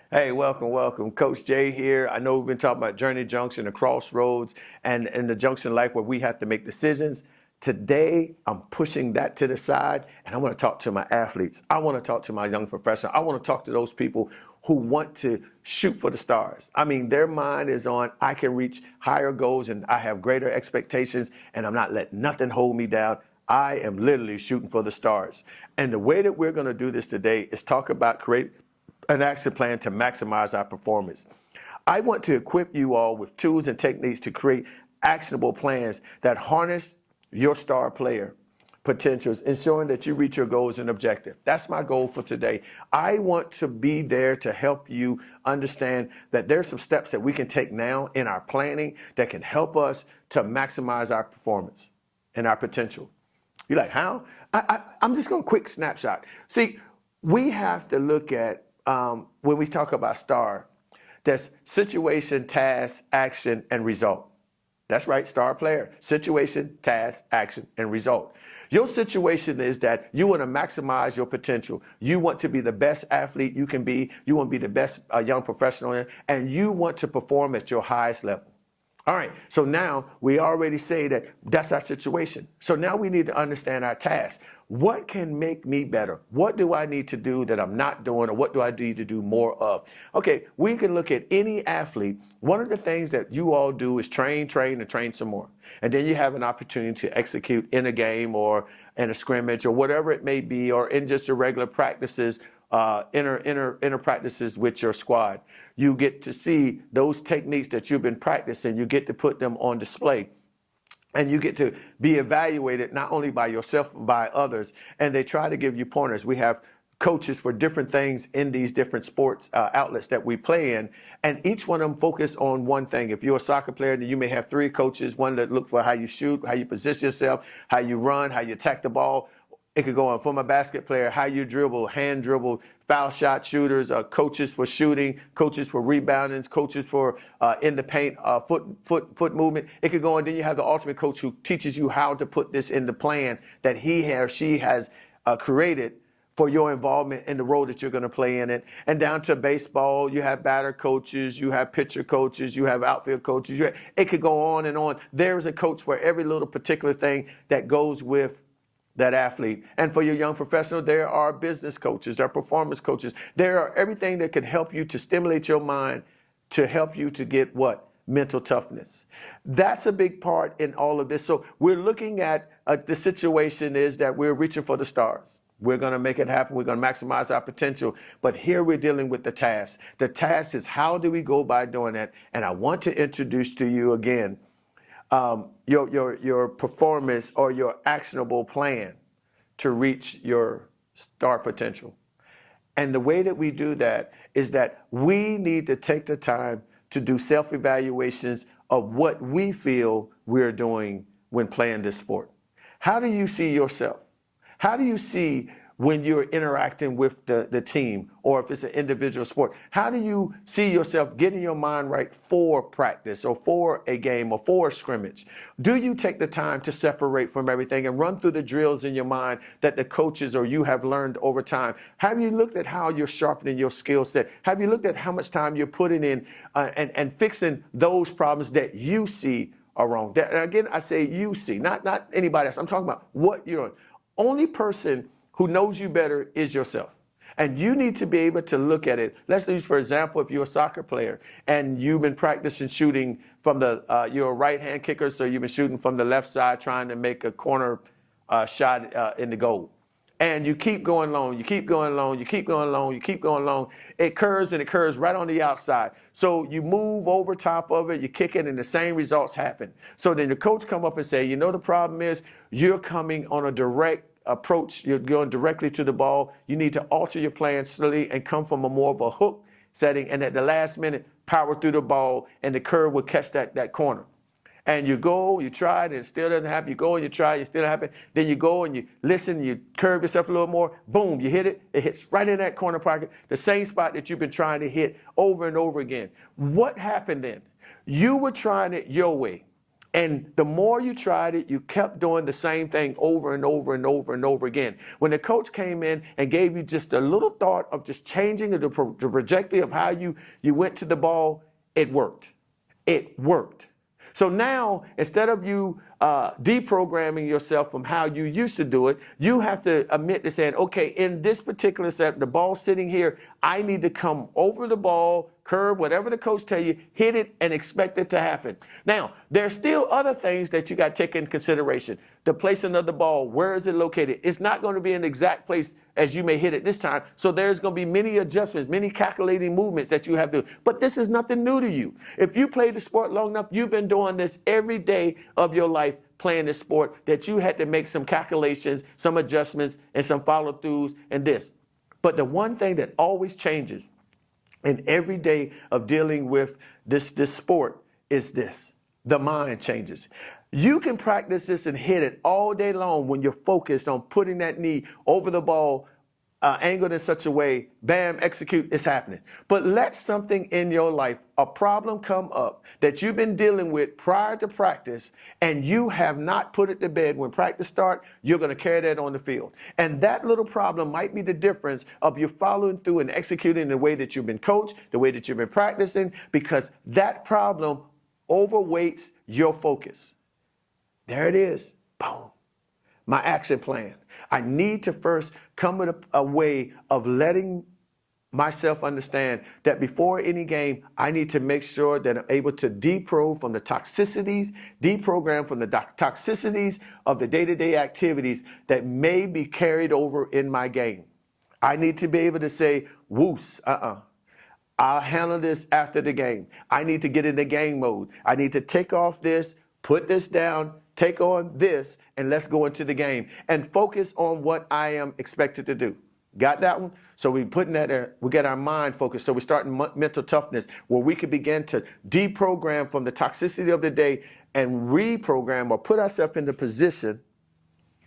Hey, welcome. Coach Jay here. I know we've been talking about journey junction, the crossroads, and the junction in life where we have to make decisions. Today, I'm pushing that to the side, and I want to talk to my athletes. I want to talk to my young professionals. I want to talk to those people who want to shoot for the stars. I mean, their mind is on, I can reach higher goals, and I have greater expectations, and I'm not letting nothing hold me down. I am literally shooting for the stars. And the way that we're going to do this today is talk about create an action plan to maximize our performance. I want to equip you all with tools and techniques to create actionable plans that harness your star player potentials, ensuring that you reach your goals and objectives. That's my goal for today. I want to be there to help you understand that there's some steps that we can take now in our planning that can help us to maximize our performance and our potential. You're like, how? I'm just going to quick snapshot. See, we have to look at when we talk about STAR, that's situation, task, action, and result. That's right, STAR player. Situation, task, action, and result. Your situation is that you want to maximize your potential. You want to be the best athlete you can be. You want to be the best young professional, and you want to perform at your highest level. All right, so now we already say that that's our situation. So now we need to understand our task. What can make me better? What do I need to do that I'm not doing, or what do I need to do more of? Okay, we can look at any athlete. One of the things that you all do is train, and train some more. And then you have an opportunity to execute in a game or in a scrimmage or whatever it may be, or in just your regular practices, inner practices with your squad. You get to see those techniques that you've been practicing. You get to put them on display. And you get to be evaluated not only by yourself, but by others. And they try to give you pointers. We have coaches for different things in these different sports outlets that we play in. And each one of them focus on one thing. If you're a soccer player, then you may have three coaches, one that look for how you shoot, how you position yourself, how you run, how you attack the ball. It could go on from a basket player, how you dribble, hand dribble, foul shot shooters, coaches for shooting, coaches for rebounding, coaches for in the paint, foot movement. It could go on. Then you have the ultimate coach who teaches you how to put this in the plan that he or she has created for your involvement in the role that you're going to play in it. And down to baseball, you have batter coaches, you have pitcher coaches, you have outfield coaches. It could go on and on. There is a coach for every little particular thing that goes with that athlete. And for your young professional, there are business coaches, there are performance coaches. There are everything that can help you to stimulate your mind to help you to get what? Mental toughness. That's a big part in all of this. So we're looking at the situation is that we're reaching for the stars. We're going to make it happen. We're going to maximize our potential. But here we're dealing with the task. The task is how do we go by doing that? And I want to introduce to you again your performance or your actionable plan to reach your star potential. And the way that we do that is that we need to take the time to do self-evaluations of what we feel we're doing when playing this sport. How do you see yourself? How do you see when you're interacting with the team, or if it's an individual sport? How do you see yourself getting your mind right for practice or for a game or for a scrimmage? Do you take the time to separate from everything and run through the drills in your mind that the coaches or you have learned over time? Have you looked at how you're sharpening your skill set? Have you looked at how much time you're putting in and fixing those problems that you see are wrong? And again, I say you see, not anybody else. I'm talking about what you're doing. Only person who knows you better is yourself. And you need to be able to look at it. Let's use, for example, if you're a soccer player and you've been practicing shooting from you're a right-hand kicker, so you've been shooting from the left side trying to make a corner shot in the goal. And you keep going long, you keep going long, you keep going long, you keep going long. It curves and it curves right on the outside. So you move over top of it, you kick it, and the same results happen. So then the coach come up and say, you know, the problem is you're coming on a direct approach, you're going directly to the ball. You need to alter your plan slowly and come from a more of a hook setting, and at the last minute, power through the ball, and the curve will catch that corner. And you go, you try it, and it still doesn't happen. You go and you try it, it still doesn't happen. Then you go and you listen, you curve yourself a little more, boom, you hit it. It hits right in that corner pocket, the same spot that you've been trying to hit over and over again. What happened then? You were trying it your way. And the more you tried it, you kept doing the same thing over and over and over and over again. When the coach came in and gave you just a little thought of just changing the trajectory of how you went to the ball, it worked. It worked. So now, instead of you deprogramming yourself from how you used to do it, you have to admit to saying, okay, in this particular set, the ball's sitting here, I need to come over the ball, curve, whatever the coach tell you, hit it and expect it to happen. Now, there's still other things that you got to take into consideration. The placing of the ball, where is it located? It's not going to be in the exact place as you may hit it this time. So there's going to be many adjustments, many calculating movements that you have to do. But this is nothing new to you. If you play the sport long enough, you've been doing this every day of your life, playing this sport, that you had to make some calculations, some adjustments, and some follow-throughs and this. But the one thing that always changes in every day of dealing with this sport is this: the mind changes. You can practice this and hit it all day long when you're focused on putting that knee over the ball, angled in such a way, bam, execute, it's happening. But let something in your life, a problem come up that you've been dealing with prior to practice, and you have not put it to bed. When practice starts, you're going to carry that on the field. And that little problem might be the difference of you following through and executing the way that you've been coached, the way that you've been practicing, because that problem overweights your focus. There it is. Boom. My action plan. I need to first come with a way of letting myself understand that before any game, I need to make sure that I'm able to deprogram from the toxicities of the day-to-day activities that may be carried over in my game. I need to be able to say, whoos, I'll handle this after the game. I need to get into game mode. I need to take off this, put this down, take on this, and let's go into the game and focus on what I am expected to do. Got that one? So we putting that there. We get our mind focused. So we're starting mental toughness, where we can begin to deprogram from the toxicity of the day and reprogram or put ourselves in the position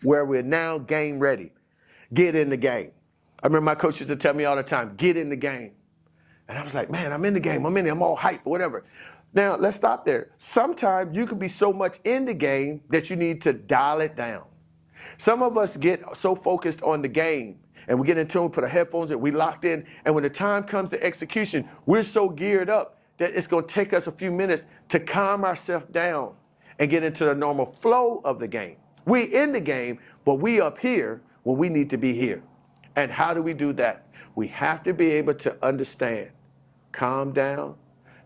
where we're now game ready. Get in the game. I remember my coach used to tell me all the time, get in the game. And I was like, man, I'm in the game. I'm all hyped, whatever. Now, let's stop there. Sometimes you can be so much in the game that you need to dial it down. Some of us get so focused on the game, and we get in tune, put our headphones in, we locked in, and when the time comes to execution, we're so geared up that it's going to take us a few minutes to calm ourselves down and get into the normal flow of the game. We in the game, but we up here when we need to be here. And how do we do that? We have to be able to understand, calm down.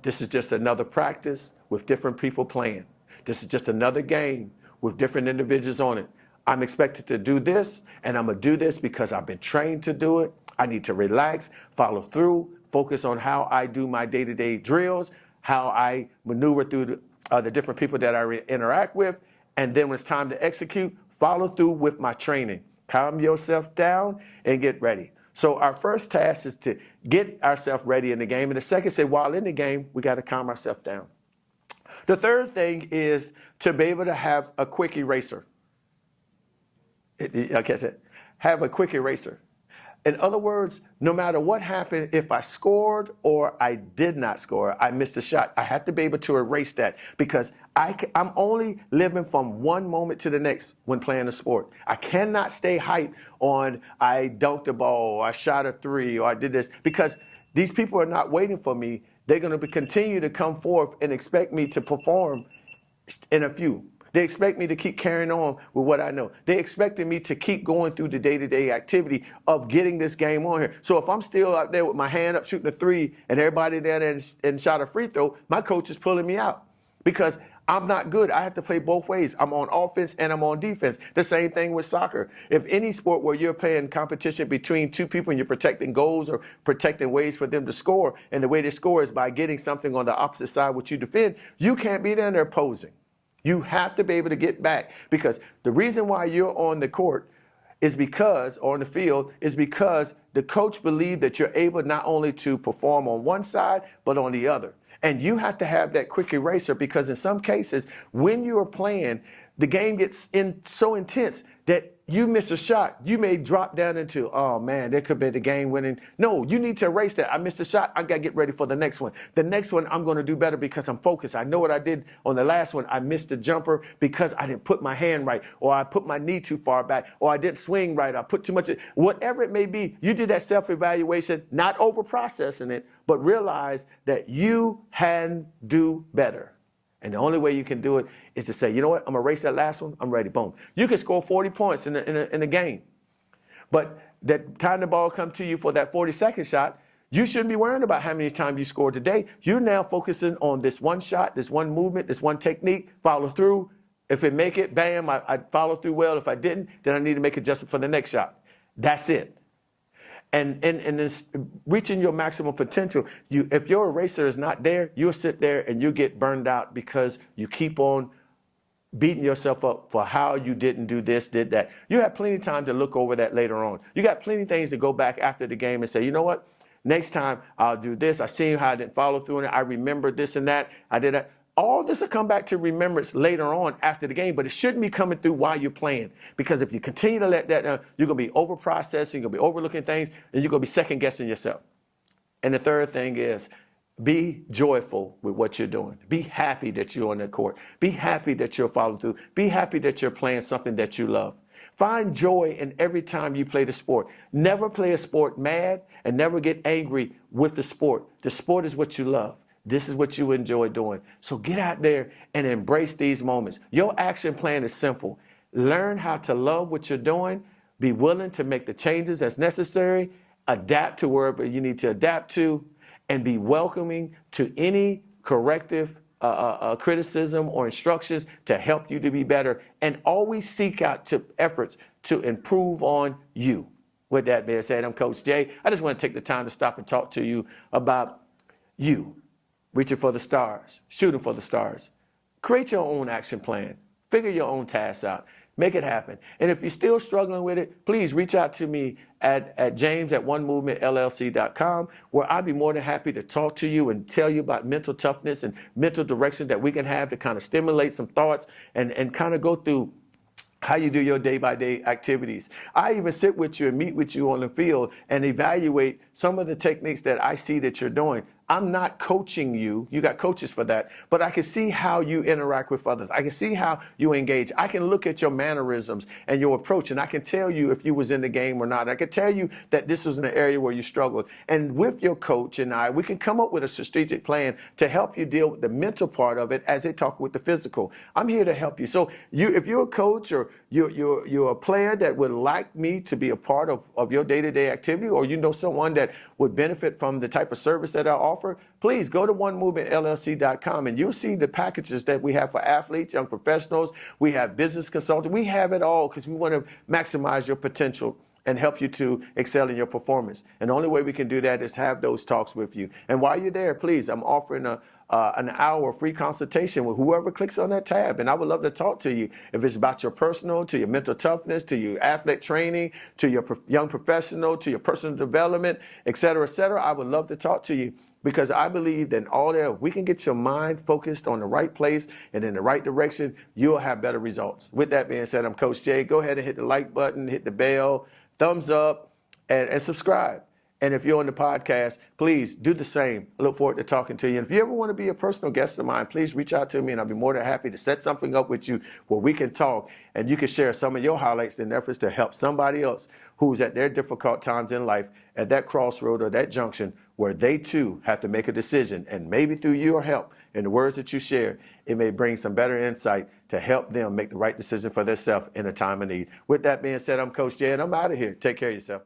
This is just another practice with different people playing. This is just another game with different individuals on it. I'm expected to do this, and I'm going to do this because I've been trained to do it. I need to relax, follow through, focus on how I do my day-to-day drills, how I maneuver through the different people that I interact with, and then when it's time to execute, follow through with my training. Calm yourself down and get ready. So our first task is to get ourselves ready in the game. And the second, say, while in the game, we got to calm ourselves down. The third thing is to be able to have a quick eraser. Like I said, have a quick eraser. In other words, no matter what happened, if I scored or I did not score, I missed a shot, I have to be able to erase that, because I'm only living from one moment to the next when playing a sport. I cannot stay hyped on I dunked the ball, or I shot a three, or I did this, because these people are not waiting for me. They're going to continue to come forth and expect me to perform in a few. They expect me to keep carrying on with what I know. They expected me to keep going through the day-to-day activity of getting this game on here. So if I'm still out there with my hand up shooting a three and everybody there and shot a free throw, my coach is pulling me out because I'm not good. I have to play both ways. I'm on offense and I'm on defense. The same thing with soccer. If any sport where you're playing competition between two people and you're protecting goals or protecting ways for them to score, and the way they score is by getting something on the opposite side which you defend, you can't be there and they're opposing. You have to be able to get back, because the reason why you're on the court is because, or on the field, is because the coach believes that you're able not only to perform on one side, but on the other. And you have to have that quick eraser, because in some cases, when you are playing, the game gets so intense that you miss a shot, you may drop down into, oh man, there could be the game winning. No, you need to erase that. I missed a shot. I got to get ready for the next one. The next one, I'm going to do better because I'm focused. I know what I did on the last one. I missed the jumper because I didn't put my hand right, or I put my knee too far back, or I didn't swing right. I put too much, whatever it may be. You did that self-evaluation, not over processing it, but realize that you can do better. And the only way you can do it is to say, you know what, I'm going to erase that last one. I'm ready. Boom. You can score 40 points in a game. But that time the ball comes to you for that 42nd shot, you shouldn't be worrying about how many times you scored today. You're now focusing on this one shot, this one movement, this one technique, follow through. If it make it, bam, I follow through well. If I didn't, then I need to make adjustment for the next shot. That's it. And it's reaching your maximum potential. If your eraser is not there, you'll sit there and you get burned out because you keep on beating yourself up for how you didn't do this, did that. You have plenty of time to look over that later on. You got plenty of things to go back after the game and say, you know what, next time I'll do this. I seen how I didn't follow through on it. I remember this and that. I did that. All this will come back to remembrance later on after the game, but it shouldn't be coming through while you're playing. Because if you continue to let that down, you're going to be over-processing, you're going to be overlooking things, and you're going to be second-guessing yourself. And the third thing is, be joyful with what you're doing. Be happy that you're on the court. Be happy that you're following through. Be happy that you're playing something that you love. Find joy in every time you play the sport. Never play a sport mad, and never get angry with the sport. The sport is what you love. This is what you enjoy doing. So get out there and embrace these moments. Your action plan is simple. Learn how to love what you're doing. Be willing to make the changes as necessary. Adapt to wherever you need to adapt to. And be welcoming to any corrective criticism or instructions to help you to be better. And always seek out efforts to improve on you. With that being said, I'm Coach Jay. I just want to take the time to stop and talk to you about you. Reaching for the stars, shooting for the stars. Create your own action plan. Figure your own tasks out. Make it happen. And if you're still struggling with it, please reach out to me at james@onemovementllc.com, where I'd be more than happy to talk to you and tell you about mental toughness and mental direction that we can have to kind of stimulate some thoughts and kind of go through how you do your day-by-day activities. I even sit with you and meet with you on the field and evaluate some of the techniques that I see that you're doing. I'm not coaching you. You got coaches for that. But I can see how you interact with others. I can see how you engage. I can look at your mannerisms and your approach, and I can tell you if you was in the game or not. I can tell you that this was an area where you struggled. And with your coach and I, we can come up with a strategic plan to help you deal with the mental part of it as they talk with the physical. I'm here to help you. So if you're a coach or you're a player that would like me to be a part of your day-to-day activity, or you know someone that would benefit from the type of service that I offer, please go to onemovementllc.com and you'll see the packages that we have for athletes, young professionals. We have business consultants. We have it all because we want to maximize your potential and help you to excel in your performance. And the only way we can do that is have those talks with you. And while you're there, please, I'm offering an hour free consultation with whoever clicks on that tab. And I would love to talk to you. If it's about your personal, to your mental toughness, to your athlete training, to your young professional, to your personal development, et cetera, I would love to talk to you. Because I believe that all that, if we can get your mind focused on the right place and in the right direction, you'll have better results. With that being said, I'm Coach Jay. Go ahead and hit the like button, hit the bell, thumbs up, and subscribe. And if you're on the podcast, please do the same. I look forward to talking to you. And if you ever want to be a personal guest of mine, please reach out to me and I'll be more than happy to set something up with you where we can talk and you can share some of your highlights and efforts to help somebody else who's at their difficult times in life, at that crossroad or that junction where they too have to make a decision. And maybe through your help and the words that you share, it may bring some better insight to help them make the right decision for themselves in a time of need. With that being said, I'm Coach Jay and I'm out of here. Take care of yourself.